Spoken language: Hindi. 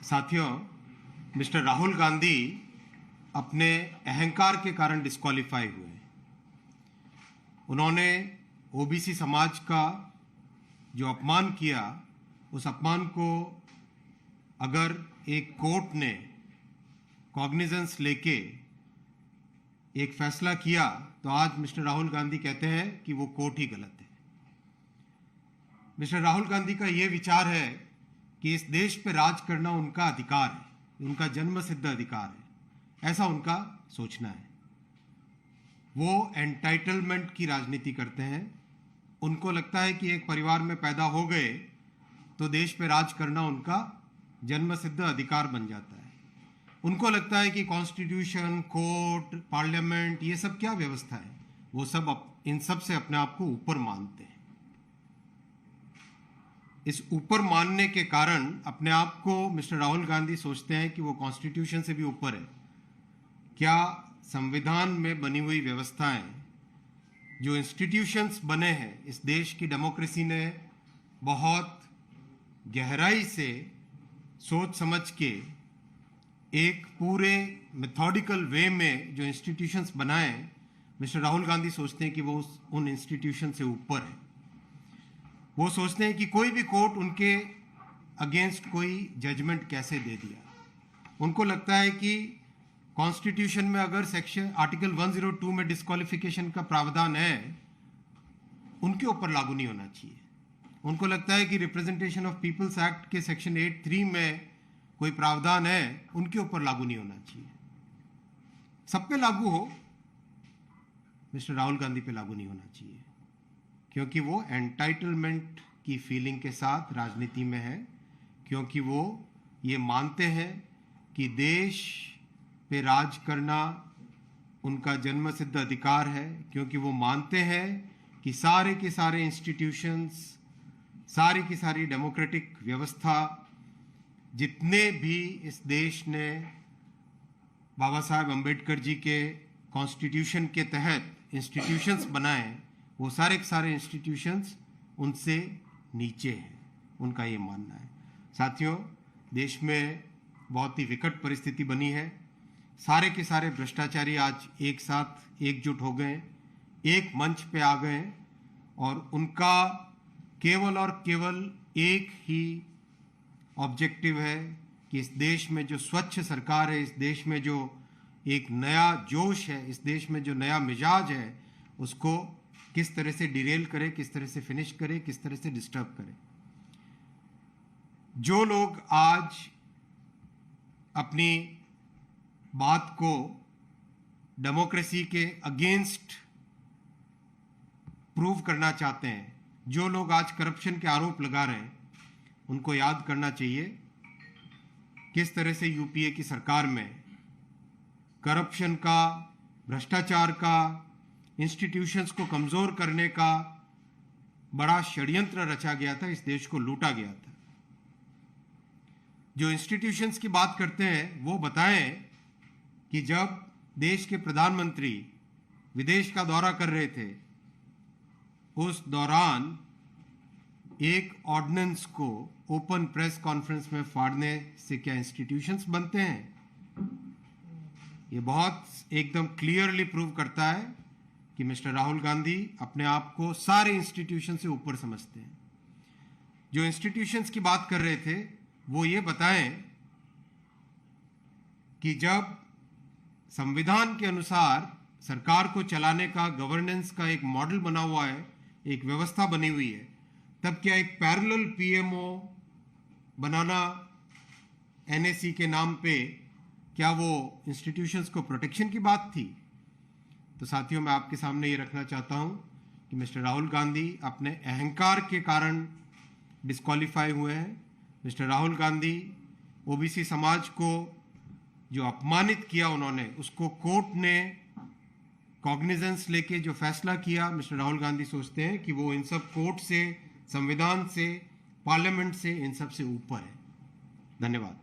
साथियों, मिस्टर राहुल गांधी अपने अहंकार के कारण डिस्क्वालीफाई हुए। उन्होंने ओबीसी समाज का जो अपमान किया, उस अपमान को अगर एक कोर्ट ने कॉग्निजेंस लेके एक फैसला किया तो आज मिस्टर राहुल गांधी कहते हैं कि वो कोर्ट ही गलत है। मिस्टर राहुल गांधी का ये विचार है कि इस देश पे राज करना उनका अधिकार है, उनका जन्म सिद्ध अधिकार है, ऐसा उनका सोचना है। वो एंटाइटलमेंट की राजनीति करते हैं। उनको लगता है कि एक परिवार में पैदा हो गए तो देश पे राज करना उनका जन्म सिद्ध अधिकार बन जाता है। उनको लगता है कि कॉन्स्टिट्यूशन, कोर्ट, पार्लियामेंट, ये सब क्या व्यवस्था है, वो सब इन सब से अपने आप को ऊपर मानते हैं। इस ऊपर मानने के कारण अपने आप को मिस्टर राहुल गांधी सोचते हैं कि वो कॉन्स्टिट्यूशन से भी ऊपर है। क्या संविधान में बनी हुई व्यवस्थाएं, जो इंस्टीट्यूशंस बने हैं, इस देश की डेमोक्रेसी ने बहुत गहराई से सोच समझ के एक पूरे मेथोडिकल वे में जो इंस्टीट्यूशंस बनाए, मिस्टर राहुल गांधी सोचते हैं कि वो उन इंस्टीट्यूशन से ऊपर है। वो सोचते हैं कि कोई भी कोर्ट उनके अगेंस्ट कोई जजमेंट कैसे दे दिया। उनको लगता है कि कॉन्स्टिट्यूशन में अगर सेक्शन आर्टिकल 102 में डिस्क्वालिफिकेशन का प्रावधान है, उनके ऊपर लागू नहीं होना चाहिए। उनको लगता है कि रिप्रेजेंटेशन ऑफ पीपल्स एक्ट के सेक्शन 8(3) में कोई प्रावधान है, उनके ऊपर लागू नहीं होना चाहिए। सब पे लागू हो, मिस्टर राहुल गांधी पे लागू नहीं होना चाहिए, क्योंकि वो एंटाइटलमेंट की फीलिंग के साथ राजनीति में है, क्योंकि वो ये मानते हैं कि देश पे राज करना उनका जन्म सिद्ध अधिकार है, क्योंकि वो मानते हैं कि सारे के सारे इंस्टीट्यूशंस, सारी की सारी डेमोक्रेटिक व्यवस्था, जितने भी इस देश ने बाबा साहब अम्बेडकर जी के कॉन्स्टिट्यूशन के तहत इंस्टीट्यूशंस बनाए, वो सारे के सारे इंस्टीट्यूशंस उनसे नीचे हैं। उनका ये मानना है। साथियों, देश में बहुत ही विकट परिस्थिति बनी है। सारे के सारे भ्रष्टाचारी आज एक साथ एकजुट हो गए, एक मंच पे आ गए, और उनका केवल और केवल एक ही ऑब्जेक्टिव है कि इस देश में जो स्वच्छ सरकार है, इस देश में जो एक नया जोश है, इस देश में जो नया मिजाज है, उसको किस तरह से डिरेल करे, किस तरह से फिनिश करे, किस तरह से डिस्टर्ब करे। जो लोग आज अपनी बात को डेमोक्रेसी के अगेंस्ट प्रूव करना चाहते हैं, जो लोग आज करप्शन के आरोप लगा रहे हैं, उनको याद करना चाहिए किस तरह से यूपीए की सरकार में करप्शन का, भ्रष्टाचार का, इंस्टीट्यूशंस को कमजोर करने का बड़ा षड्यंत्र रचा गया था, इस देश को लूटा गया था। जो इंस्टीट्यूशंस की बात करते हैं वो बताएं कि जब देश के प्रधानमंत्री विदेश का दौरा कर रहे थे, उस दौरान एक ऑर्डिनेंस को ओपन प्रेस कॉन्फ्रेंस में फाड़ने से क्या इंस्टीट्यूशंस बनते हैं? ये बहुत एकदम क्लियरली प्रूव करता है कि मिस्टर राहुल गांधी अपने आप को सारे इंस्टीट्यूशन से ऊपर समझते हैं। जो इंस्टीट्यूशंस की बात कर रहे थे वो ये बताएं कि जब संविधान के अनुसार सरकार को चलाने का, गवर्नेंस का एक मॉडल बना हुआ है, एक व्यवस्था बनी हुई है, तब क्या एक पैरेलल पीएमओ बनाना एनएसी के नाम पे, क्या वो इंस्टीट्यूशंस को प्रोटेक्शन की बात थी? तो साथियों, मैं आपके सामने ये रखना चाहता हूं कि मिस्टर राहुल गांधी अपने अहंकार के कारण डिस्क्वालीफाई हुए हैं। मिस्टर राहुल गांधी ओबीसी समाज को जो अपमानित किया उन्होंने, उसको कोर्ट ने कॉग्निजेंस लेके जो फैसला किया, मिस्टर राहुल गांधी सोचते हैं कि वो इन सब कोर्ट से, संविधान से, पार्लियामेंट से, इन सब से ऊपर है। धन्यवाद।